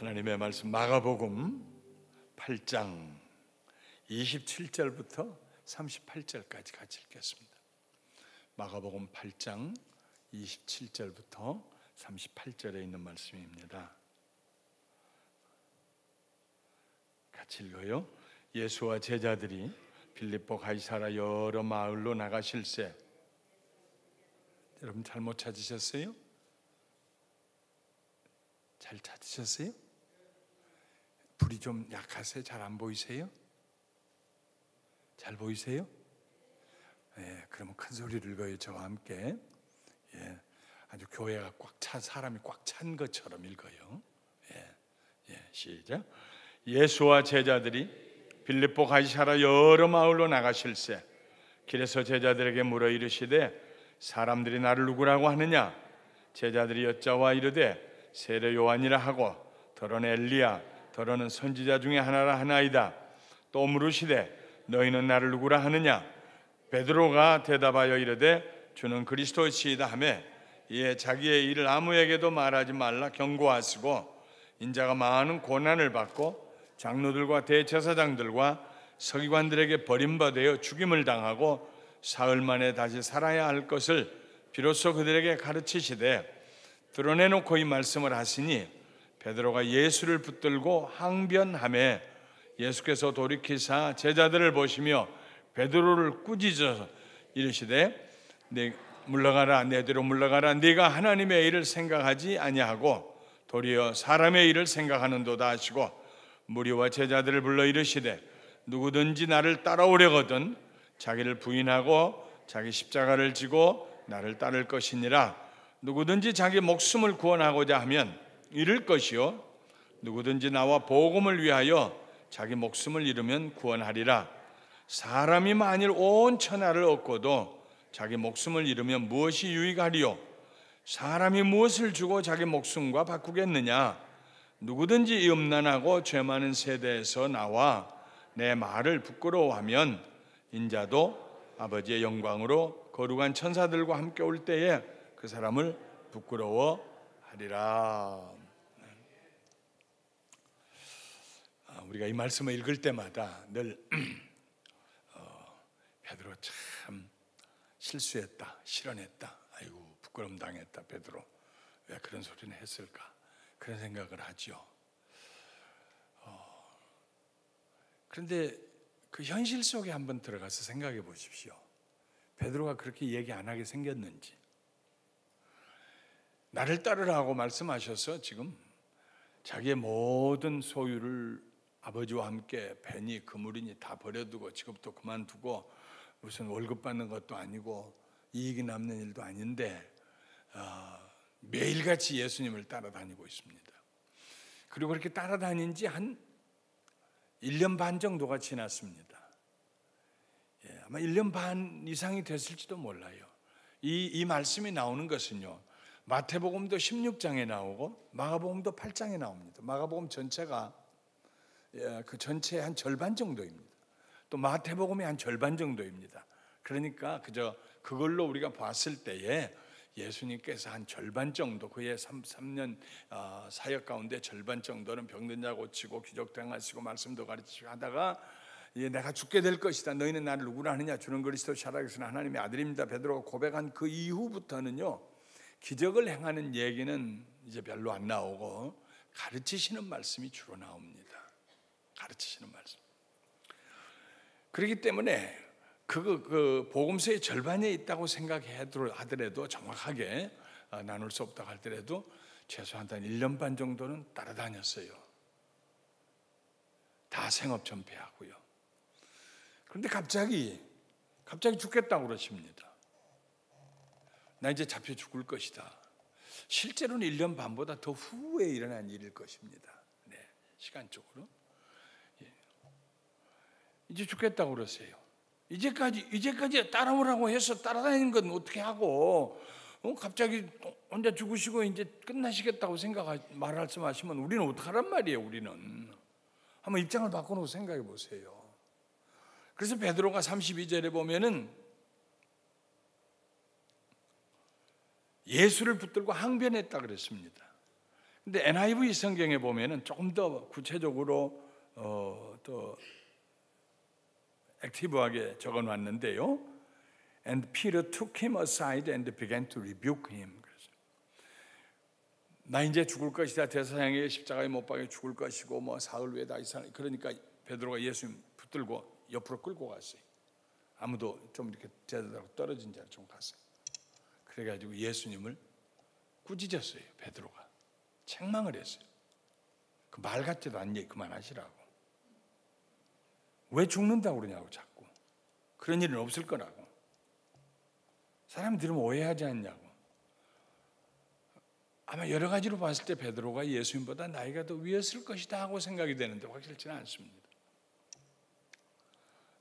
하나님의 말씀 마가복음 8장 27절부터 38절까지 같이 읽겠습니다. 마가복음 8장 27절부터 38절에 있는 말씀입니다. 같이 읽어요. 예수와 제자들이 빌립보 가이사라 여러 마을로 나가실새. 여러분 잘못 찾으셨어요? 잘 찾으셨어요? 불이 좀 약하세요? 잘 안 보이세요? 잘 보이세요? 예, 그러면 큰 소리를 읽어요. 저와 함께. 예, 아주 교회가 꽉 찬 사람이 꽉 찬 것처럼 읽어요. 시작. 예수와 제자들이 빌립보 가이사라 여러 마을로 나가실새 길에서 제자들에게 물어 이르시되 사람들이 나를 누구라고 하느냐? 제자들이 여짜와 이르되 세례 요한이라 하고 더러는 엘리야 더러는 선지자 중에 하나라 하나이다. 또 물으시되 너희는 나를 누구라 하느냐? 베드로가 대답하여 이르되 주는 그리스도시이다 하매 이에 자기의 일을 아무에게도 말하지 말라 경고하시고 인자가 많은 고난을 받고 장로들과 대제사장들과 서기관들에게 버림받아 죽임을 당하고 사흘 만에 다시 살아야 할 것을 비로소 그들에게 가르치시되 드러내놓고 이 말씀을 하시니 베드로가 예수를 붙들고 항변하매 예수께서 돌이키사 제자들을 보시며 베드로를 꾸짖어서 이르시되 물러가라 내대로 물러가라 네가 하나님의 일을 생각하지 아니하고 도리어 사람의 일을 생각하는도다 하시고 무리와 제자들을 불러 이르시되 누구든지 나를 따라오려거든 자기를 부인하고 자기 십자가를 지고 나를 따를 것이니라. 누구든지 자기 목숨을 구원하고자 하면 잃을 것이요 누구든지 나와 복음을 위하여 자기 목숨을 잃으면 구원하리라. 사람이 만일 온 천하를 얻고도 자기 목숨을 잃으면 무엇이 유익하리요? 사람이 무엇을 주고 자기 목숨과 바꾸겠느냐? 누구든지 이 음란하고 죄 많은 세대에서 나와 내 말을 부끄러워하면 인자도 아버지의 영광으로 거룩한 천사들과 함께 올 때에 그 사람을 부끄러워하리라. 우리가 이 말씀을 읽을 때마다 늘 베드로 참 실수했다, 실언했다, 아이고 부끄러움 당했다. 베드로 왜 그런 소리는 했을까? 그런 생각을 하죠. 그런데 그 현실 속에 한번 들어가서 생각해 보십시오. 베드로가 그렇게 얘기 안 하게 생겼는지. 나를 따르라고 말씀하셔서 지금 자기의 모든 소유를 아버지와 함께 벤이 그물이니 다 버려두고 직업도 그만두고 무슨 월급 받는 것도 아니고 이익이 남는 일도 아닌데 매일같이 예수님을 따라다니고 있습니다. 그리고 그렇게 따라다닌 지 한 1년 반 정도가 지났습니다. 아마 1년 반 이상이 됐을지도 몰라요. 이 말씀이 나오는 것은요, 마태복음도 16장에 나오고 마가복음도 8장에 나옵니다. 마가복음 전체가 그 전체의 한 절반 정도입니다. 또 마태복음의 한 절반 정도입니다. 그러니까 그저 그걸로 우리가 봤을 때에 예수님께서 한 절반 정도 그의 3년 사역 가운데 절반 정도는 병든 자 고치고 기적도 행하시고 말씀도 가르치시고 하다가 내가 죽게 될 것이다. 너희는 나를 누구라 하느냐? 주는 그리스도 살아계신 하나님의 아들입니다. 베드로가 고백한 그 이후부터는요, 기적을 행하는 얘기는 이제 별로 안 나오고 가르치시는 말씀이 주로 나옵니다. 가르치시는 말씀. 그렇기 때문에 그 복음서의 절반에 있다고 생각하더라도 정확하게 나눌 수 없다고 하더라도 최소한 1년 반 정도는 따라다녔어요. 다 생업 전폐하고요. 그런데 갑자기 죽겠다고 그러십니다. 나 이제 잡혀 죽을 것이다. 실제로는 1년 반보다 더 후에 일어난 일일 것입니다. 네, 시간적으로. 이제 죽겠다고 그러세요. 이제까지 따라오라고 해서 따라다니는 건 어떻게 하고 갑자기 혼자 죽으시고 이제 끝나시겠다고 말씀하시면 우리는 어떡하란 말이에요. 우리는 한번 입장을 바꿔놓고 생각해 보세요. 그래서 베드로가 32절에 보면은 예수를 붙들고 항변했다 그랬습니다. 근데 NIV 성경에 보면은 조금 더 구체적으로 더 액티브하게 적어놨는데요. And Peter took him aside and began to rebuke him. 그래서 나 이제 죽을 것이다. 대사장의 십자가에 못 박혀 죽을 것이고 뭐 사흘 후에 다시 살아. 그러니까 베드로가 예수님 붙들고 옆으로 끌고 갔어요. 아무도 좀 이렇게 제대로 떨어진 자를 좀 갔어요. 그래가지고 예수님을 꾸짖었어요. 베드로가 책망을 했어요. 그 말 같지도 않은 얘기 그만하시라고. 왜 죽는다고 그러냐고 자꾸. 그런 일은 없을 거라고. 사람이 들으면 오해하지 않냐고. 아마 여러 가지로 봤을 때 베드로가 예수님보다 나이가 더 위였을 것이다 하고 생각이 되는데 확실치는 않습니다.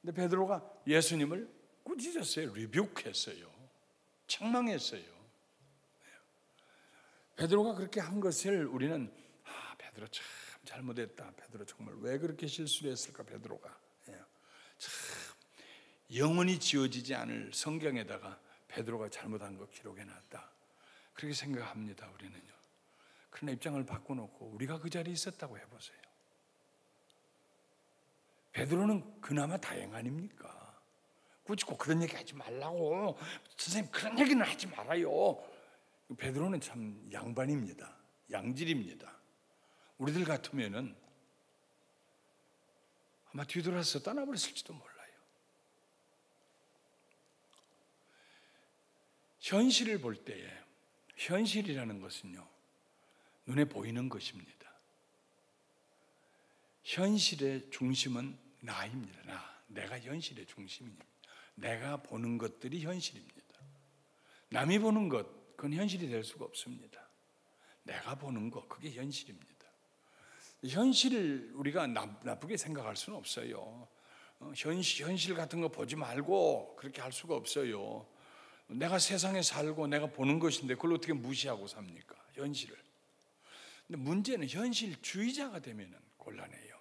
근데 베드로가 예수님을 꾸짖었어요. 리뷰했어요. 책망했어요. 베드로가 그렇게 한 것을 우리는 베드로 참 잘못했다. 베드로 정말 왜 그렇게 실수를 했을까 베드로가. 참 영원히 지워지지 않을 성경에다가 베드로가 잘못한 거 기록해놨다. 그렇게 생각합니다. 우리는요. 그러나 입장을 바꿔놓고 우리가 그 자리에 있었다고 해보세요. 베드로는 그나마 다행 아닙니까? 굳이 꼭 그런 얘기 하지 말라고. 선생님 그런 얘기는 하지 말아요. 베드로는 참 양반입니다. 양질입니다. 우리들 같으면은 아마 뒤돌아서 떠나버렸을지도 몰라요. 현실을 볼 때에 현실이라는 것은요 눈에 보이는 것입니다. 현실의 중심은 나입니다. 내가 현실의 중심입니다. 내가 보는 것들이 현실입니다. 남이 보는 것 그건 현실이 될 수가 없습니다. 내가 보는 것 그게 현실입니다. 현실을 우리가 나쁘게 생각할 수는 없어요. 현실 같은 거 보지 말고 그렇게 할 수가 없어요. 내가 세상에 살고 내가 보는 것인데 그걸 어떻게 무시하고 삽니까? 현실을. 근데 문제는 현실주의자가 되면 곤란해요.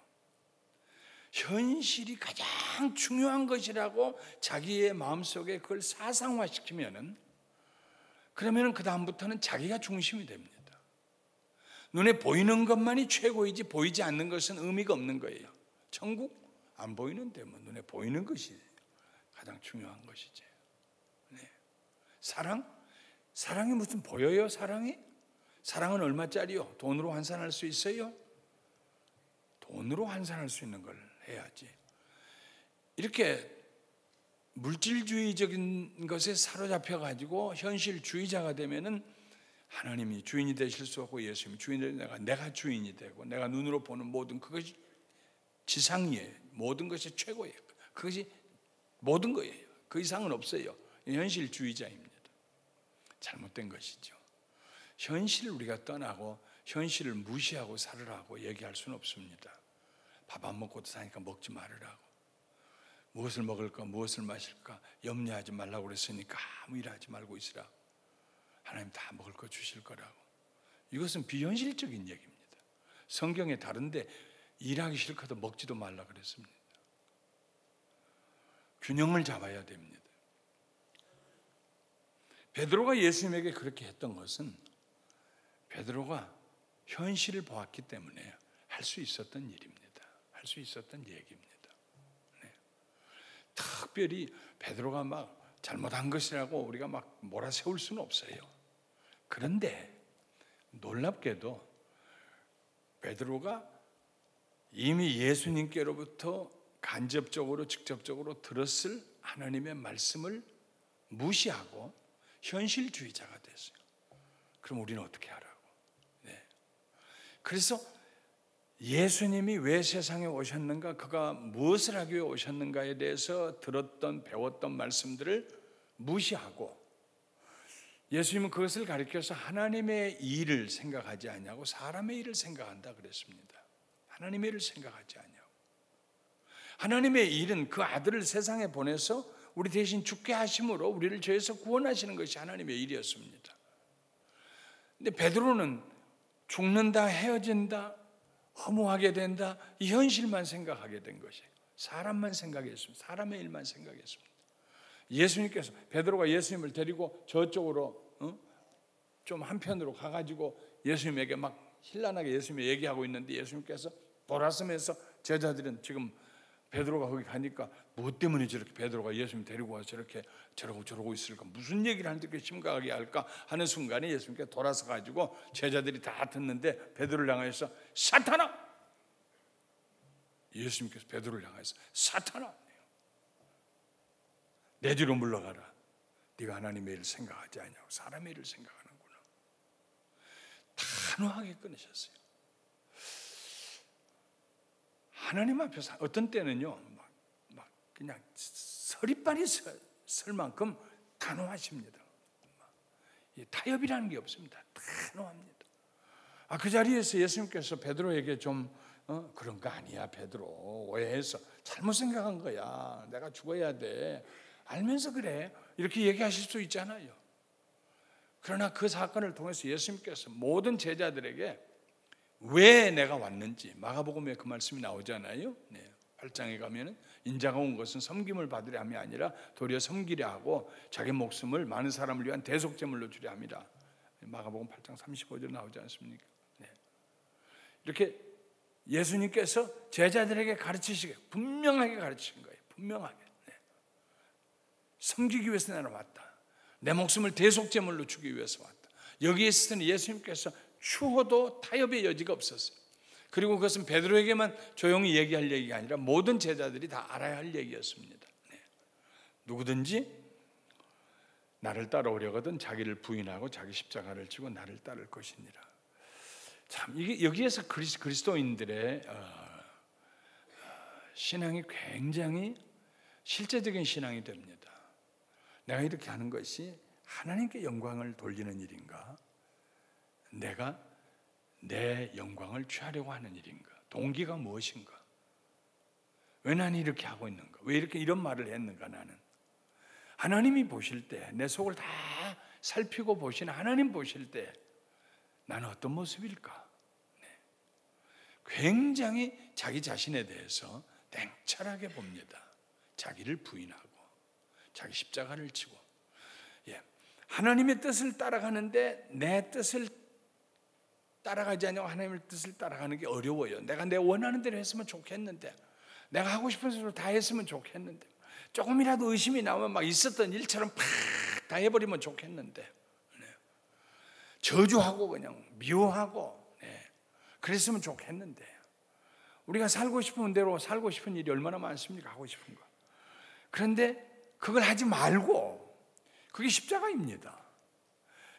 현실이 가장 중요한 것이라고 자기의 마음속에 그걸 사상화시키면은 그러면은 그 다음부터는 자기가 중심이 됩니다. 눈에 보이는 것만이 최고이지 보이지 않는 것은 의미가 없는 거예요. 천국 안 보이는데 뭐 눈에 보이는 것이 가장 중요한 것이지. 네. 사랑이 무슨 보여요? 사랑은 얼마짜리요? 돈으로 환산할 수 있어요? 돈으로 환산할 수 있는 걸 해야지. 이렇게 물질주의적인 것에 사로잡혀 가지고 현실주의자가 되면은 하나님이 주인이 되실 수 없고 예수님이 주인이 되고 내가 주인이 되고 내가 눈으로 보는 모든 그것이 지상이에요. 모든 것이 최고예요. 그것이 모든 거예요. 그 이상은 없어요. 현실주의자입니다. 잘못된 것이죠. 현실을 우리가 떠나고 현실을 무시하고 살으라고 얘기할 수는 없습니다. 밥 안 먹고도 사니까 먹지 말으라고. 무엇을 먹을까 무엇을 마실까 염려하지 말라고 그랬으니까 아무 일하지 말고 있으라. 하나님 다 먹을 거 주실 거라고. 이것은 비현실적인 얘기입니다. 성경에 다른데 일하기 싫거든 먹지도 말라 그랬습니다. 균형을 잡아야 됩니다. 베드로가 예수님에게 그렇게 했던 것은 베드로가 현실을 보았기 때문에 할 수 있었던 일입니다. 할 수 있었던 얘기입니다. 네. 특별히 베드로가 막 잘못한 것이라고 우리가 막 몰아세울 수는 없어요. 그런데 놀랍게도 베드로가 이미 예수님께로부터 간접적으로 직접적으로 들었을 하나님의 말씀을 무시하고 현실주의자가 됐어요. 그럼 우리는 어떻게 하라고? 네. 그래서 예수님이 왜 세상에 오셨는가, 그가 무엇을 하기 위해 오셨는가에 대해서 들었던 배웠던 말씀들을 무시하고 예수님은 그것을 가리켜서 하나님의 일을 생각하지 않냐고 사람의 일을 생각한다 그랬습니다. 하나님의 일을 생각하지 않냐고. 하나님의 일은 그 아들을 세상에 보내서 우리 대신 죽게 하심으로 우리를 죄에서 구원하시는 것이 하나님의 일이었습니다. 근데 베드로는 죽는다, 헤어진다, 허무하게 된다, 이 현실만 생각하게 된 것이에요. 사람만 생각했습니다. 사람의 일만 생각했습니다. 예수님께서 베드로가 예수님을 데리고 저쪽으로 좀 한편으로 가가지고 예수님에게 막 신랄하게 예수님이 얘기하고 있는데 예수님께서 돌아서면서 제자들은 지금 베드로가 거기 가니까 무엇 때문에 저렇게 베드로가 예수님 데리고 와서 저러고 있을까, 무슨 얘기를 하는데 그렇게 심각하게 할까 하는 순간에 예수님께 돌아서 가지고 제자들이 다 듣는데 베드로를 향해서 사탄아, 예수님께서 베드로를 향해서 사탄아, 내 뒤로 물러가라. 네가 하나님의 일을 생각하지 않냐고 사람의 일을 생각하는구나. 단호하게 끊으셨어요. 하나님 앞에서 어떤 때는요 막 그냥 서리빨이 설 만큼 단호하십니다. 타협이라는 게 없습니다. 단호합니다. 그 자리에서 예수님께서 베드로에게 좀 그런 거 아니야 베드로, 오해해서 잘못 생각한 거야, 내가 죽어야 돼, 알면서 그래, 이렇게 얘기하실 수 있잖아요. 그러나 그 사건을 통해서 예수님께서 모든 제자들에게 왜 내가 왔는지, 마가복음에 그 말씀이 나오잖아요. 8장에 가면은 인자가 온 것은 섬김을 받으려 함이 아니라 도리어 섬기려 하고 자기 목숨을 많은 사람을 위한 대속제물로 주려 함이라. 마가복음 8장 35절 나오지 않습니까? 이렇게 예수님께서 제자들에게 가르치시게 분명하게 가르치신 거예요. 분명하게. 섬기기 위해서 나는 왔다. 내 목숨을 대속제물로 주기 위해서 왔다. 여기에 있어서는 예수님께서 추호도 타협의 여지가 없었어요. 그리고 그것은 베드로에게만 조용히 얘기할 얘기가 아니라 모든 제자들이 다 알아야 할 얘기였습니다. 누구든지 나를 따라오려거든 자기를 부인하고 자기 십자가를 지고 나를 따를 것이니라. 참 이게 여기에서 그리스도인들의 신앙이 굉장히 실제적인 신앙이 됩니다. 내가 이렇게 하는 것이 하나님께 영광을 돌리는 일인가? 내가 내 영광을 취하려고 하는 일인가? 동기가 무엇인가? 왜 나는 이렇게 하고 있는가? 왜 이렇게 이런 말을 했는가? 나는 하나님이 보실 때, 내 속을 다 살피고 보시는 하나님 보실 때 나는 어떤 모습일까? 굉장히 자기 자신에 대해서 냉철하게 봅니다. 자기를 부인하고 자기 십자가를 지고, 하나님의 뜻을 따라가는데 내 뜻을 따라가지 않고 하나님의 뜻을 따라가는 게 어려워요. 내가 내 원하는 대로 했으면 좋겠는데, 내가 하고 싶은 대로 다 했으면 좋겠는데, 조금이라도 의심이 나오면 막 있었던 일처럼 팍 다 해버리면 좋겠는데, 저주하고 그냥 미워하고 그랬으면 좋겠는데, 우리가 살고 싶은 대로 살고 싶은 일이 얼마나 많습니까? 하고 싶은 거. 그런데 그걸 하지 말고, 그게 십자가입니다.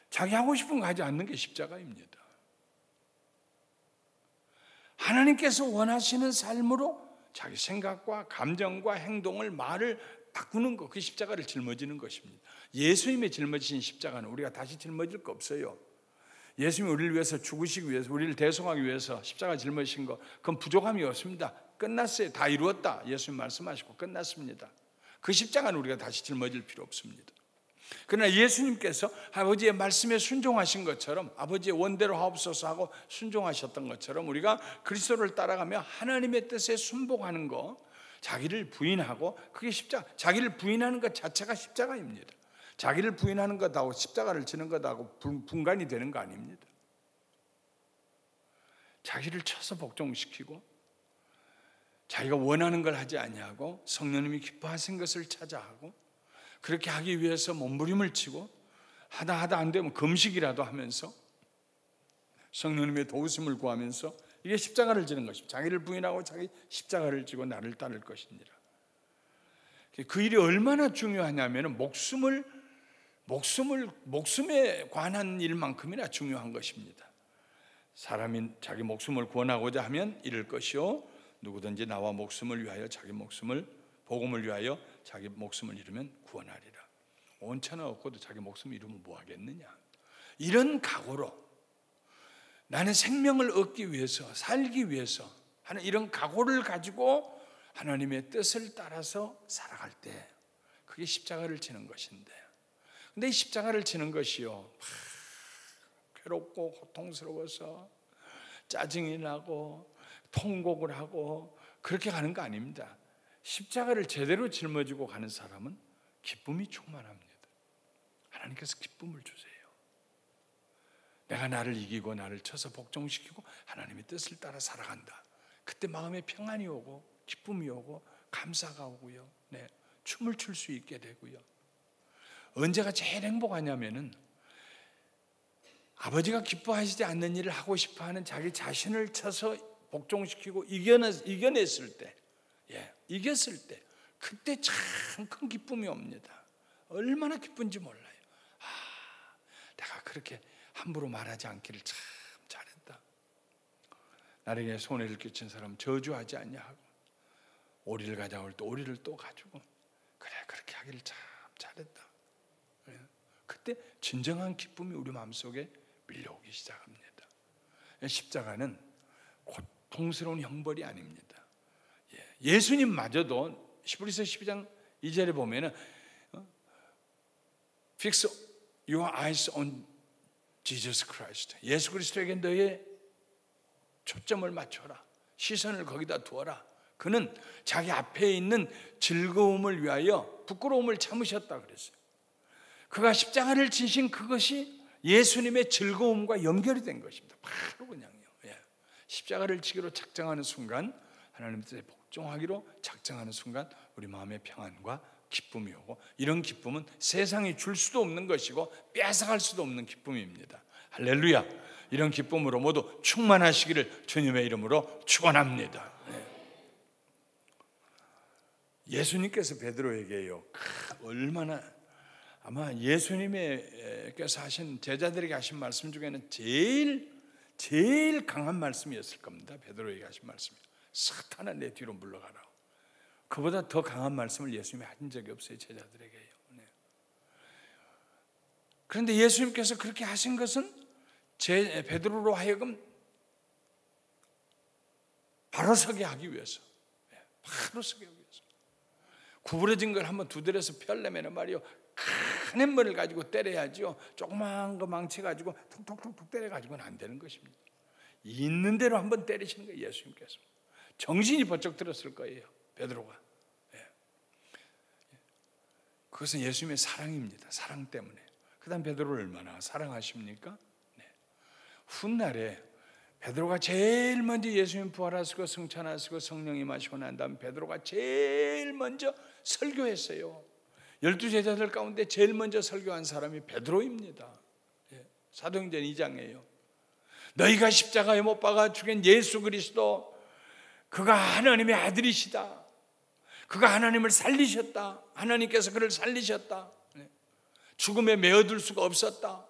자기 하고 싶은 거 하지 않는 게 십자가입니다. 하나님께서 원하시는 삶으로 자기 생각과 감정과 행동을, 말을 바꾸는 것, 그 십자가를 짊어지는 것입니다. 예수님의 짊어지신 십자가는 우리가 다시 짊어질 거 없어요. 예수님이 우리를 위해서 죽으시기 위해서, 우리를 대속하기 위해서 십자가 짊어지신 거, 그건 부족함이 없습니다. 끝났어요. 다 이루었다. 예수님 말씀하시고 끝났습니다. 그 십자가는 우리가 다시 짊어질 필요 없습니다. 그러나 예수님께서 아버지의 말씀에 순종하신 것처럼, 아버지의 원대로 하옵소서 하고 순종하셨던 것처럼, 우리가 그리스도를 따라가며 하나님의 뜻에 순복하는 거, 자기를 부인하고, 그게 십자가, 자기를 부인하는 것 자체가 십자가입니다. 자기를 부인하는 것하고 십자가를 지는 것하고 분간이 되는 거 아닙니다. 자기를 쳐서 복종시키고 자기가 원하는 걸 하지 아니하고 성령님이 기뻐하신 것을 찾아 하고, 그렇게 하기 위해서 몸부림을 치고 하다 안 되면 금식이라도 하면서 성령님의 도우심을 구하면서, 이게 십자가를 지는 것입니다. 자기를 부인하고 자기 십자가를 지고 나를 따를 것이니라. 그 일이 얼마나 중요하냐면 목숨에 관한 일만큼이나 중요한 것입니다. 사람이 자기 목숨을 구원하고자 하면 잃을 것이요, 누구든지 나와 목숨을 위하여 자기 목숨을, 복음을 위하여 자기 목숨을 잃으면 구원하리라. 온 천하 얻고도 자기 목숨을 잃으면 뭐 하겠느냐. 이런 각오로, 나는 생명을 얻기 위해서, 살기 위해서 하는 이런 각오를 가지고 하나님의 뜻을 따라서 살아갈 때, 그게 십자가를 지는 것인데, 근데 이 십자가를 지는 것이요, 괴롭고 고통스러워서 짜증이 나고 통곡을 하고 그렇게 가는 거 아닙니다. 십자가를 제대로 짊어지고 가는 사람은 기쁨이 충만합니다. 하나님께서 기쁨을 주세요. 내가 나를 이기고 나를 쳐서 복종시키고 하나님의 뜻을 따라 살아간다. 그때 마음에 평안이 오고 기쁨이 오고 감사가 오고요. 네, 춤을 출 수 있게 되고요. 언제가 제일 행복하냐면은 아버지가 기뻐하시지 않는 일을 하고 싶어하는 자기 자신을 쳐서 복종시키고 이겨냈을 때, 이겼을 때, 그때 참 큰 기쁨이 옵니다. 얼마나 기쁜지 몰라요. 내가 그렇게 함부로 말하지 않기를 참 잘했다. 나에게 손해를 끼친 사람 저주하지 않냐 하고, 오리를 가져올 때 오리를 또 가지고, 그래 그렇게 하기를 참 잘했다. 그때 진정한 기쁨이 우리 마음속에 밀려오기 시작합니다. 십자가는 고통스러운 형벌이 아닙니다. 예수님마저도 히브리서 12장 2절에 보면은 Fix your eyes on Jesus Christ. 예수 그리스도에게 너의 초점을 맞춰라. 시선을 거기다 두어라. 그는 자기 앞에 있는 즐거움을 위하여 부끄러움을 참으셨다 그랬어요. 그가 십자가를 지신 그것이 예수님의 즐거움과 연결이 된 것입니다. 바로 그냥요. 십자가를 지기로 작정하는 순간, 하나님 뜻에 복종하기로 작정하는 순간 우리 마음의 평안과 기쁨이 오고, 이런 기쁨은 세상이 줄 수도 없는 것이고 빼앗아갈 수도 없는 기쁨입니다. 할렐루야. 이런 기쁨으로 모두 충만하시기를 주님의 이름으로 축원합니다. 예수님께서 베드로에게요, 얼마나, 아마 예수님께서 하신, 제자들에게 하신 말씀 중에는 제일 강한 말씀이었을 겁니다. 베드로에게 하신 말씀이, 사탄아 내 뒤로 물러가라. 그보다 더 강한 말씀을 예수님이 하신 적이 없어요, 제자들에게요. 그런데 예수님께서 그렇게 하신 것은 베드로로 하여금 바로 서게 하기 위해서, 바로 서게 하기 위해서. 구부러진 걸 한번 두드려서 펴려면 말이요, 큰 햄머를 가지고 때려야죠. 조그마한 거 망치 가지고 툭툭툭툭 때려가지고는 안 되는 것입니다. 있는 대로 한번 때리시는 거예요, 예수님께서. 정신이 번쩍 들었을 거예요, 베드로가. 그것은 예수님의 사랑입니다. 사랑 때문에. 그 다음 베드로를 얼마나 사랑하십니까? 훗날에 베드로가 제일 먼저 예수님 부활하시고 승천하시고 성령이 임하시고 난 다음 베드로가 제일 먼저 설교했어요. 12제자들 가운데 제일 먼저 설교한 사람이 베드로입니다. 사도행전 2장이에요. 너희가 십자가에 못 박아 죽인 예수 그리스도, 그가 하나님의 아들이시다. 그가 하나님을 살리셨다. 하나님께서 그를 살리셨다. 죽음에 메어둘 수가 없었다.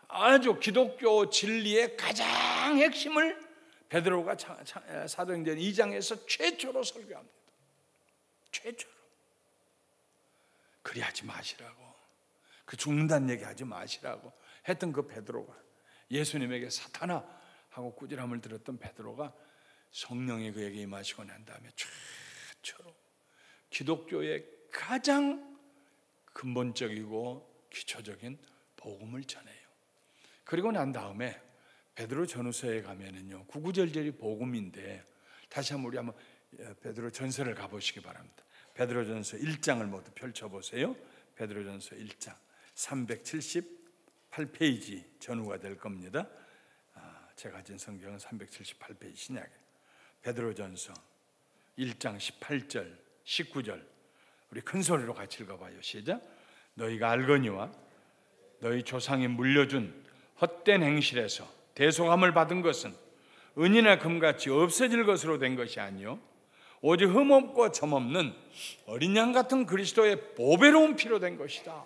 아주 기독교 진리의 가장 핵심을 베드로가 사도행전 2장에서 최초로 설교합니다. 최초로. 그리하지 마시라고, 그 죽는다는 얘기 하지 마시라고 했던 그 베드로가, 예수님에게 사탄아 하고 꾸지람을 들었던 베드로가 성령이 그에게 임하시고 난 다음에 최초로 기독교의 가장 근본적이고 기초적인 복음을 전해요. 그리고 난 다음에 베드로 전후서에 가면은요, 구구절절이 복음인데, 다시 한번 우리 한번 베드로 전서를 가보시기 바랍니다. 베드로 전서 1장을 모두 펼쳐보세요. 베드로 전서 1장 378페이지 전후가 될 겁니다. 제가 가진 성경은 378페이지 신약에. 베드로 전서 1장 18절 19절 우리 큰 소리로 같이 읽어봐요. 시작. 너희가 알거니와 너희 조상이 물려준 헛된 행실에서 대속함을 받은 것은 은이나 금같이 없어질 것으로 된 것이 아니요 오직 흠없고 점없는 어린 양 같은 그리스도의 보배로운 피로 된 것이다.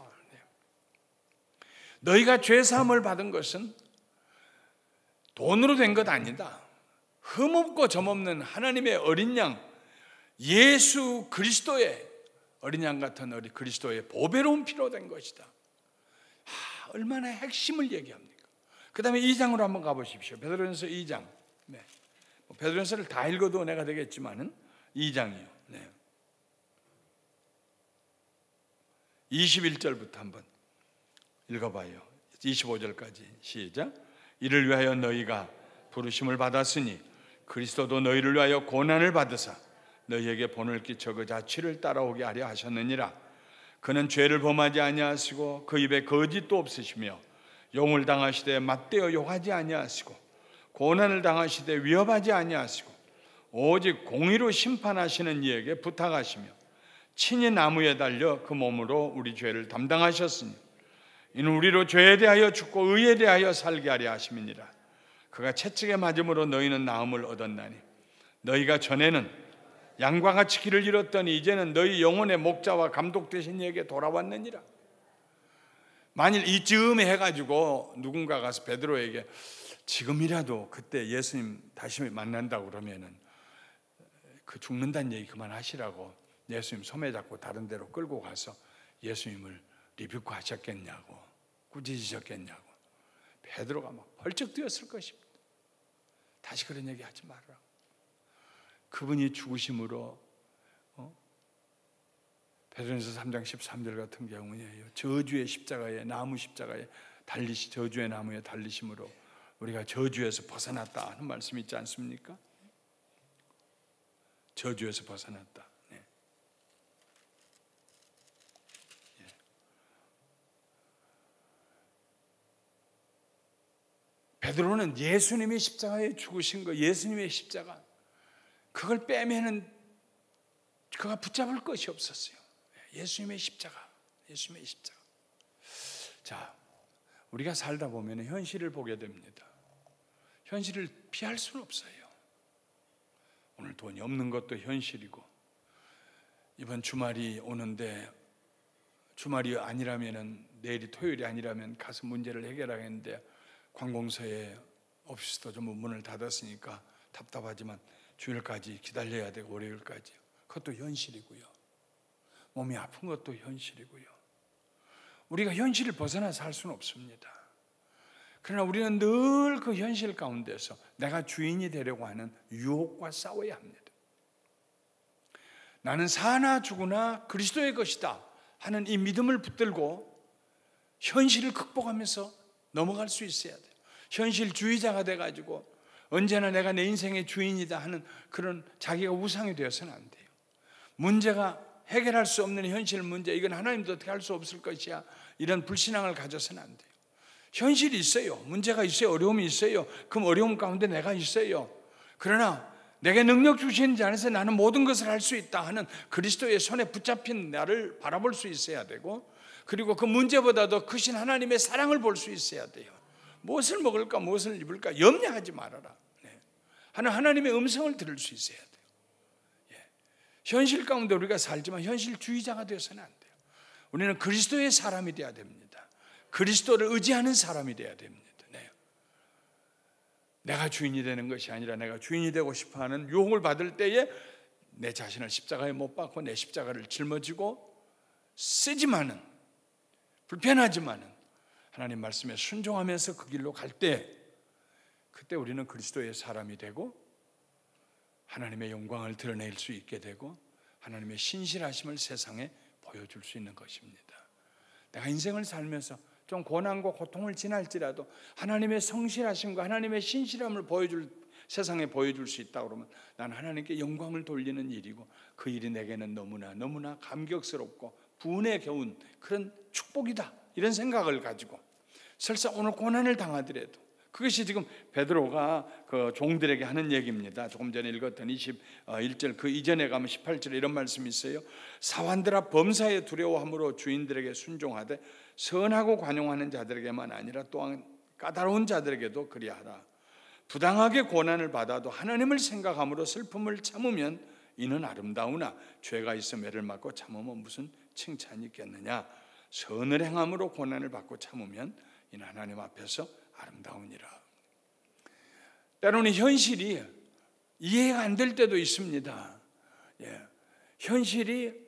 너희가 죄사함을 받은 것은 돈으로 된 것 아니다. 흠없고 점없는 하나님의 어린 양, 예수 그리스도의 어린 양 같은 어린 그리스도의 보배로운 피로 된 것이다. 얼마나 핵심을 얘기합니까? 그 다음에 2장으로 한번 가보십시오. 베드로전서 2장. 베드로전서를 다 읽어도 내가 되겠지만은 2장이요. 21절부터 한번 읽어봐요. 25절까지 시작. 이를 위하여 너희가 부르심을 받았으니 그리스도도 너희를 위하여 고난을 받으사 너희에게 본을 끼쳐 그 자취를 따라오게 하려 하셨느니라. 그는 죄를 범하지 아니하시고 그 입에 거짓도 없으시며 용을 당하시되 맞대어 욕하지 아니하시고 고난을 당하시되 위협하지 아니하시고 오직 공의로 심판하시는 이에게 부탁하시며 친히 나무에 달려 그 몸으로 우리 죄를 담당하셨으니 이는 우리로 죄에 대하여 죽고 의에 대하여 살게 하려 하심이니라. 그가 채찍에 맞음으로 너희는 나음을 얻었나니 너희가 전에는 양과 같이 길을 잃었더니 이제는 너희 영혼의 목자와 감독 되신 이에게 돌아왔느니라. 만일 이쯤에 해가지고 누군가 가서 베드로에게 지금이라도 그때 예수님 다시 만난다고 그러면은 그 죽는다는 얘기 그만하시라고 예수님 소매 잡고 다른 데로 끌고 가서 예수님을 리뷰크 하셨겠냐고, 꾸짖으셨겠냐고 베드로가 막 벌쩍 뛰었을 것입니다. 다시 그런 얘기 하지 말라고. 그분이 죽으심으로 베드로전서 3장 13절 같은 경우에요, 저주의 십자가에, 나무 십자가에 저주의 나무에 달리심으로 우리가 저주에서 벗어났다 하는 말씀이 있지 않습니까? 저주에서 벗어났다. 네. 예. 베드로는 예수님의 십자가에 죽으신 거, 예수님의 십자가, 그걸 빼면은 그가 붙잡을 것이 없었어요. 예수님의 십자가, 예수님의 십자가. 자, 우리가 살다 보면 현실을 보게 됩니다. 현실을 피할 수는 없어요. 오늘 돈이 없는 것도 현실이고, 이번 주말이 오는데 주말이 아니라면은, 내일이 토요일이 아니라면 가서 문제를 해결하겠는데 관공서에 오피스도 전부 문을 닫았으니까 답답하지만 주일까지 기다려야 되고 월요일까지, 그것도 현실이고요. 몸이 아픈 것도 현실이고요. 우리가 현실을 벗어나 살 수는 없습니다. 그러나 우리는 늘 그 현실 가운데서 내가 주인이 되려고 하는 유혹과 싸워야 합니다. 나는 사나 죽으나 그리스도의 것이다 하는 이 믿음을 붙들고 현실을 극복하면서 넘어갈 수 있어야 돼요. 현실주의자가 돼가지고 언제나 내가 내 인생의 주인이다 하는 그런 자기가 우상이 되어서는 안 돼요. 문제가 해결할 수 없는 현실 문제, 이건 하나님도 어떻게 할 수 없을 것이야, 이런 불신앙을 가져서는 안 돼요. 현실이 있어요. 문제가 있어요. 어려움이 있어요. 그럼 어려움 가운데 내가 있어요. 그러나 내게 능력 주시는 자 안에서 나는 모든 것을 할 수 있다 하는 그리스도의 손에 붙잡힌 나를 바라볼 수 있어야 되고, 그리고 그 문제보다도 크신 하나님의 사랑을 볼 수 있어야 돼요. 무엇을 먹을까, 무엇을 입을까 염려하지 말아라 하는 하나님의 음성을 들을 수 있어야 돼요. 현실 가운데 우리가 살지만 현실주의자가 되어서는 안 돼요. 우리는 그리스도의 사람이 되어야 됩니다. 그리스도를 의지하는 사람이 되어야 됩니다. 내가 주인이 되는 것이 아니라 내가 주인이 되고 싶어하는 유혹을 받을 때에 내 자신을 십자가에 못 박고 내 십자가를 짊어지고 쓰지만은, 불편하지만은 하나님 말씀에 순종하면서 그 길로 갈 때, 그때 우리는 그리스도의 사람이 되고 하나님의 영광을 드러낼 수 있게 되고 하나님의 신실하심을 세상에 보여줄 수 있는 것입니다. 내가 인생을 살면서 좀 고난과 고통을 지날지라도 하나님의 성실하심과 하나님의 신실함을 세상에 보여줄 수 있다 그러면 나는 하나님께 영광을 돌리는 일이고, 그 일이 내게는 너무나 감격스럽고 부은에 겨운 그런 축복이다, 이런 생각을 가지고 설사 오늘 고난을 당하더라도, 그것이 지금 베드로가 그 종들에게 하는 얘기입니다. 조금 전에 읽었던 21절 그 이전에 가면 18절에 이런 말씀이 있어요. 사환들아, 범사에 두려워함으로 주인들에게 순종하되 선하고 관용하는 자들에게만 아니라 또한 까다로운 자들에게도 그리하라. 부당하게 고난을 받아도 하나님을 생각함으로 슬픔을 참으면 이는 아름다우나 죄가 있어 매를 맞고 참으면 무슨 칭찬이 있겠느냐. 선을 행함으로 고난을 받고 참으면 이는 하나님 앞에서 아름다우니라. 때로는 현실이 이해가 안 될 때도 있습니다. 현실이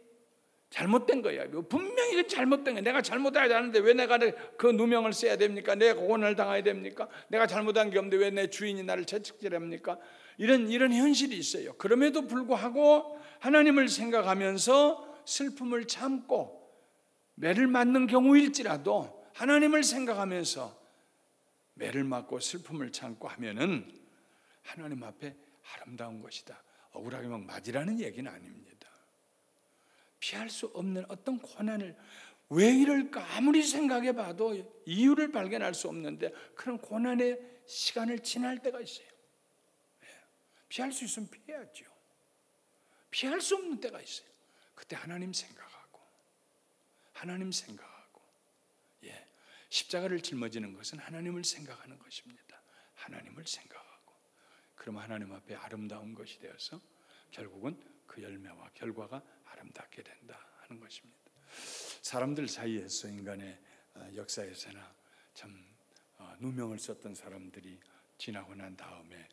잘못된 거야. 분명히 그 잘못된 거야. 내가 잘못하지 않는데 왜 내가 그 누명을 써야 됩니까? 내가 고난을 당해야 됩니까? 내가 잘못한 게 없는데 왜 내 주인이 나를 채찍질합니까? 이런 현실이 있어요. 그럼에도 불구하고 하나님을 생각하면서 슬픔을 참고 매를 맞는 경우일지라도 하나님을 생각하면서 매를 맞고 슬픔을 참고 하면은 하나님 앞에 아름다운 것이다. 억울하게 막 맞으라는 얘기는 아닙니다. 피할 수 없는 어떤 고난을, 왜 이럴까 아무리 생각해 봐도 이유를 발견할 수 없는데 그런 고난의 시간을 지날 때가 있어요. 피할 수 있으면 피해야죠. 피할 수 없는 때가 있어요. 그때 하나님 생각하고 십자가를 짊어지는 것은 하나님을 생각하는 것입니다. 하나님을 생각하고 그럼 하나님 앞에 아름다운 것이 되어서 결국은 그 열매와 결과가 아름답게 된다 하는 것입니다. 사람들 사이에서 인간의 역사에서나 참 누명을 썼던 사람들이 지나고 난 다음에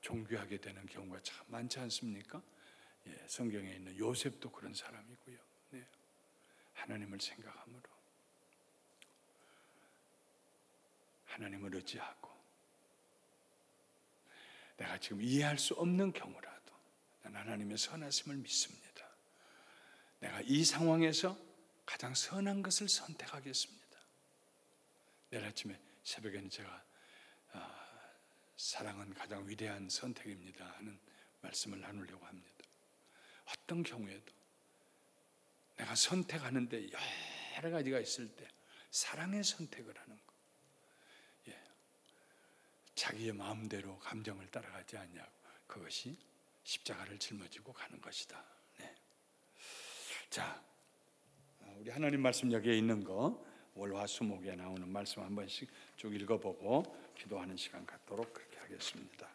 종교하게 되는 경우가 참 많지 않습니까? 성경에 있는 요셉도 그런 사람이고요. 하나님을 생각함으로 하나님을 의지하고 내가 지금 이해할 수 없는 경우라도 난 하나님의 선하심을 믿습니다. 내가 이 상황에서 가장 선한 것을 선택하겠습니다. 내일 아침에 새벽에는 제가 사랑은 가장 위대한 선택입니다 하는 말씀을 나누려고 합니다. 어떤 경우에도 내가 선택하는데 여러 가지가 있을 때 사랑의 선택을 하는 것, 자기의 마음대로 감정을 따라가지 않냐고, 그것이 십자가를 짊어지고 가는 것이다. 자, 우리 하나님 말씀 여기에 있는 거 월화수목에 나오는 말씀 한 번씩 쭉 읽어보고 기도하는 시간 갖도록 그렇게 하겠습니다.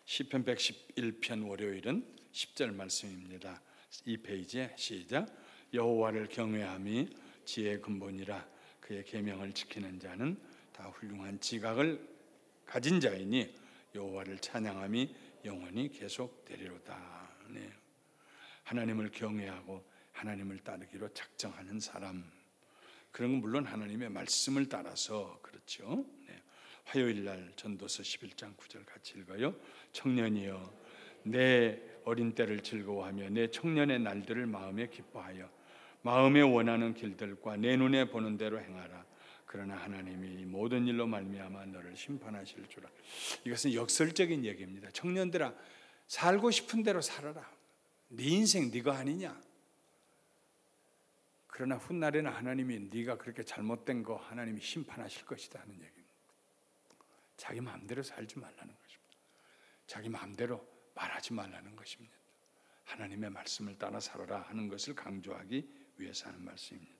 시편 111편 월요일은 10절 말씀입니다. 이 페이지에 시작. 여호와를 경외함이 지혜의 근본이라 그의 계명을 지키는 자는 다 훌륭한 지각을 가진 자이니 여호와를 찬양함이 영원히 계속되리로다. 하나님을 경외하고 하나님을 따르기로 작정하는 사람, 그런 건 물론 하나님의 말씀을 따라서 그렇죠. 화요일 날 전도서 11장 9절 같이 읽어요. 청년이여 내 어린 때를 즐거워하며 내 청년의 날들을 마음에 기뻐하여 마음에 원하는 길들과 내 눈에 보는 대로 행하라. 그러나 하나님이 모든 일로 말미암아 너를 심판하실 줄 알아. 이것은 역설적인 얘기입니다. 청년들아, 살고 싶은 대로 살아라. 네 인생 네가 아니냐. 그러나 훗날에는 하나님이 네가 그렇게 잘못된 거 하나님이 심판하실 것이다 하는 얘기입니다. 자기 마음대로 살지 말라는 것입니다. 자기 마음대로 말하지 말라는 것입니다. 하나님의 말씀을 따라 살아라 하는 것을 강조하기 위해서 하는 말씀입니다.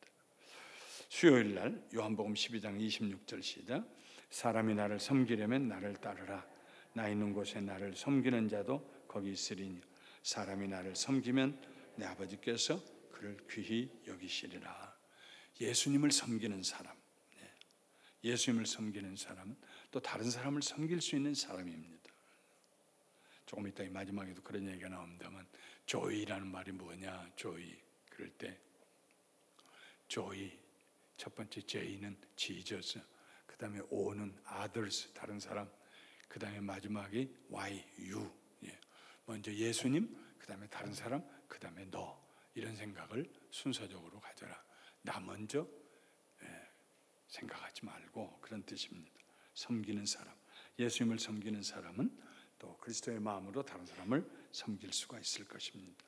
수요일 날 요한복음 12장 26절 시작. 사람이 나를 섬기려면 나를 따르라. 나 있는 곳에 나를 섬기는 자도 거기 있으리니 사람이 나를 섬기면 내 아버지께서 그를 귀히 여기시리라. 예수님을 섬기는 사람, 예수님을 섬기는 사람은 또 다른 사람을 섬길 수 있는 사람입니다. 조금 이따 마지막에도 그런 얘기가 나옵니다만, 조이라는 말이 뭐냐? 조이, 그럴 때 조이, 첫 번째 J는 지저스, 그 다음에 O는 others, 다른 사람, 그 다음에 마지막이 Y, you. 먼저 예수님, 그 다음에 다른 사람, 그 다음에 너. 이런 생각을 순서적으로 가져라. 나 먼저 생각하지 말고, 그런 뜻입니다. 섬기는 사람, 예수님을 섬기는 사람은 또 그리스도의 마음으로 다른 사람을 섬길 수가 있을 것입니다.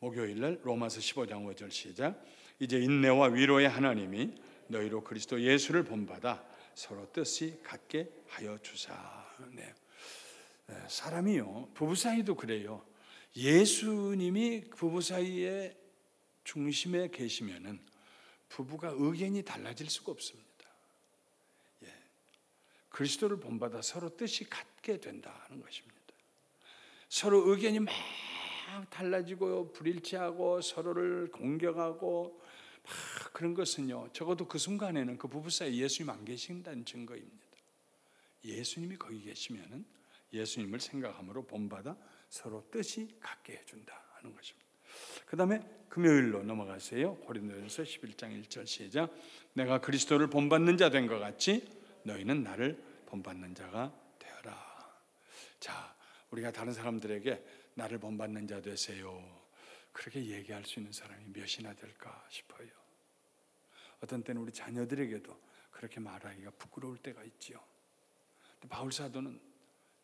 목요일 날 로마서 15장 5절 시작. 이제 인내와 위로의 하나님이 너희로 그리스도 예수를 본받아 서로 뜻이 같게 하여 주사. 사람이요, 부부 사이도 그래요. 예수님이 부부 사이의 중심에 계시면은 부부가 의견이 달라질 수가 없습니다. 그리스도를 본받아 서로 뜻이 같게 된다는 것입니다. 서로 의견이 막 달라지고 불일치하고 서로를 공격하고 막 그런 것은요, 적어도 그 순간에는 그 부부 사이에 예수님 안 계신다는 증거입니다. 예수님이 거기 계시면은 예수님을 생각함으로 본받아 서로 뜻이 같게 해준다 하는 것입니다. 그 다음에 금요일로 넘어가세요. 고린도전서 11장 1절 시작. 내가 그리스도를 본받는 자 된 것 같이 너희는 나를 본받는 자가 되어라. 자, 우리가 다른 사람들에게 나를 본받는 자 되세요, 그렇게 얘기할 수 있는 사람이 몇이나 될까 싶어요. 어떤 때는 우리 자녀들에게도 그렇게 말하기가 부끄러울 때가 있지요. 바울 사도는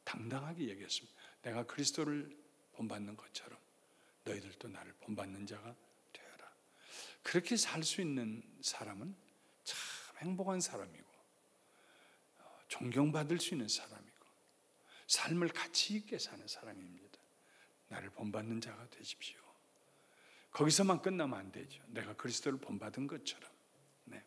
당당하게 얘기했습니다. 내가 그리스도를 본받는 것처럼 너희들도 나를 본받는 자가 되어라. 그렇게 살 수 있는 사람은 참 행복한 사람이고 존경받을 수 있는 사람이고 삶을 가치 있게 사는 사람입니다. 나를 본받는 자가 되십시오. 거기서만 끝나면 안 되죠. 내가 그리스도를 본받은 것처럼. 네.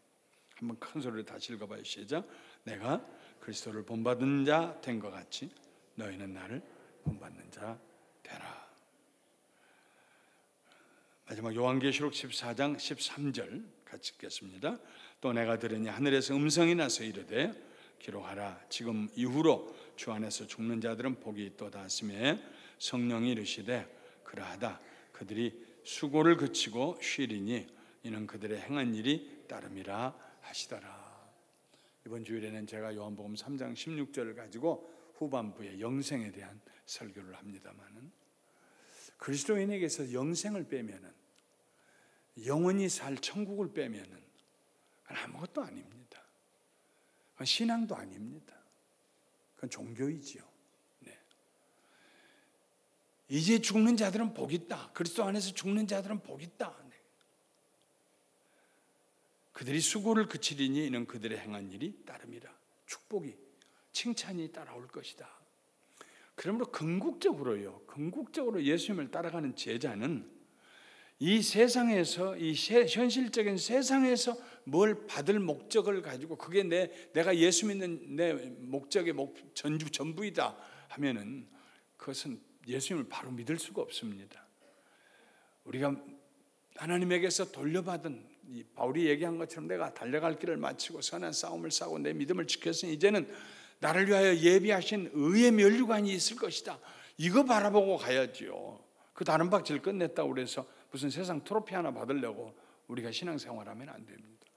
한번 큰 소리로 다시 읽어봐요. 시작. 내가 그리스도를 본받은 자 된 것 같이 너희는 나를 본받는 자 되라. 마지막 요한계시록 14장 13절 같이 읽겠습니다. 또 내가 들으니 하늘에서 음성이 나서 이르되 기록하라. 지금 이후로 주 안에서 죽는 자들은 복이 있도다 하시매 성령이 이르시되 그러하다. 그들이 수고를 그치고 쉬리니 이는 그들의 행한 일이 따름이라 하시더라. 이번 주일에는 제가 요한복음 3장 16절을 가지고 후반부에 영생에 대한 설교를 합니다마는 그리스도인에게서 영생을 빼면은 영원히 살 천국을 빼면은 아무것도 아닙니다. 그건 신앙도 아닙니다. 그건 종교이지요. 네. 이제 죽는 자들은 복 있다. 그리스도 안에서 죽는 자들은 복 있다. 네. 그들이 수고를 그치리니 이는 그들의 행한 일이 따름이라. 축복이, 칭찬이 따라올 것이다. 그러므로 궁극적으로 예수님을 따라가는 제자는 이 세상에서, 이 현실적인 세상에서 뭘 받을 목적을 가지고 그게 내가 예수 믿는 내 목적의 전부이다 하면은 그것은 예수님을 바로 믿을 수가 없습니다. 우리가 하나님에게서 돌려받은 바울이 얘기한 것처럼 내가 달려갈 길을 마치고 선한 싸움을 싸고 내 믿음을 지켰으니 이제는 나를 위하여 예비하신 의의 면류관이 있을 것이다. 이거 바라보고 가야지요. 그 다른 박질 끝냈다고 그래서 무슨 세상 트로피 하나 받으려고 우리가 신앙생활하면 안 됩니다.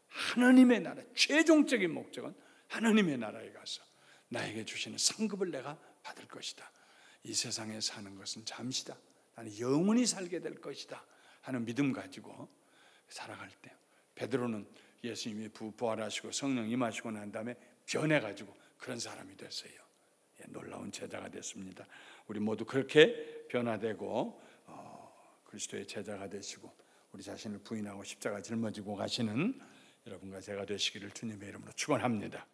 하나님의 나라, 최종적인 목적은 하나님의 나라에 가서 나에게 주시는 상급을 내가 받을 것이다. 이 세상에 사는 것은 잠시다. 나는 영원히 살게 될 것이다 하는 믿음 가지고 살아갈 때 베드로는 예수님이 부활하시고 성령 임하시고 난 다음에 변해가지고 그런 사람이 됐어요. 놀라운 제자가 됐습니다. 우리 모두 그렇게 변화되고 그리스도의 제자가 되시고 우리 자신을 부인하고 십자가 짊어지고 가시는 여러분과 제가 되시기를 주님의 이름으로 축원합니다.